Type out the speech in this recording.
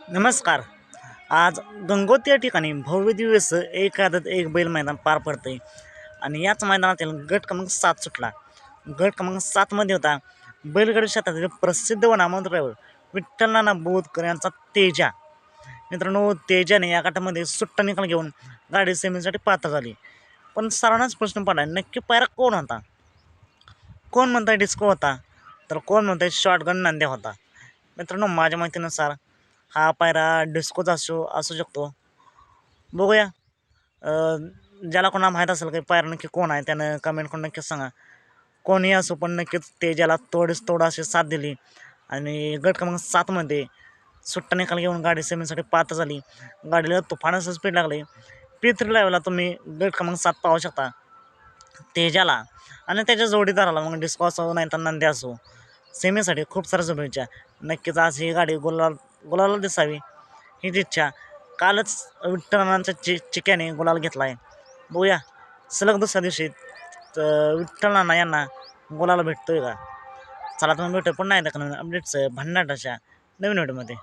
नमस्कार. आज गंगोत्री या ठिकाणी भव्य दिव्य असं एक आदत एक बैल मैदान पार पडतंय आणि याच मैदानातील गट क्रमांक 7 सुटला. गट क्रमांक 7 होता बैलगाडी क्षेत्रातील प्रसिद्ध वनामत ड्रायव्हर विठ्ठल नाना बोधकर यांचा तेजा. मित्रांनो, तेजाने या गटामध्ये सुट्टा निकाल घेऊन गाडी सेमीसाठी पात्र झाली. पण सर्वांनाच प्रश्न पडला, नक्की पायरा कोण होता? कोण म्हणताय डिस्को होता, तर कोण म्हणताय शॉटगन नांद्या होता. मित्रांनो, माझ्या माहितीनुसार हा पायरा डिस्कोचा असू शकतो. बघूया. ज्याला कोणाला माहीत असेल की पायरा नक्की कोण आहे, त्यानं कमेंट करून नक्कीच सांगा. कोणीही असो, पण नक्कीच तेजाला तोड अशी साथ दिली आणि गट क्रमांक 7 सुट्टा निकाल घेऊन गाडी सेमीसाठी पात्र झाली. गाडीला तुफान असं स्पीड लागले. P3 लेवलला तुम्ही गट क्रमांक 7 पाहू शकता. तेजाला आणि त्याच्या जोडीदाराला, मग डिस्को असो नाही तर नंद्या असो, सेमीसाठी खूप साऱ्या शुभेच्छा. नक्कीच आज ही गाडी गुलाला दिसावी हीच इच्छा. कालच विठ्ठल चिक्याने गुलाल घेतला आहे. बघूया सलग दुसऱ्या दिवशी विठ्ठल नाना यांना गुलाल भेटतोय का. चला, तुम्ही भेटू पुन्हा एकदा नवीन अपडेट्स भन्नाट अशा नवीन व्हिडिओमध्ये.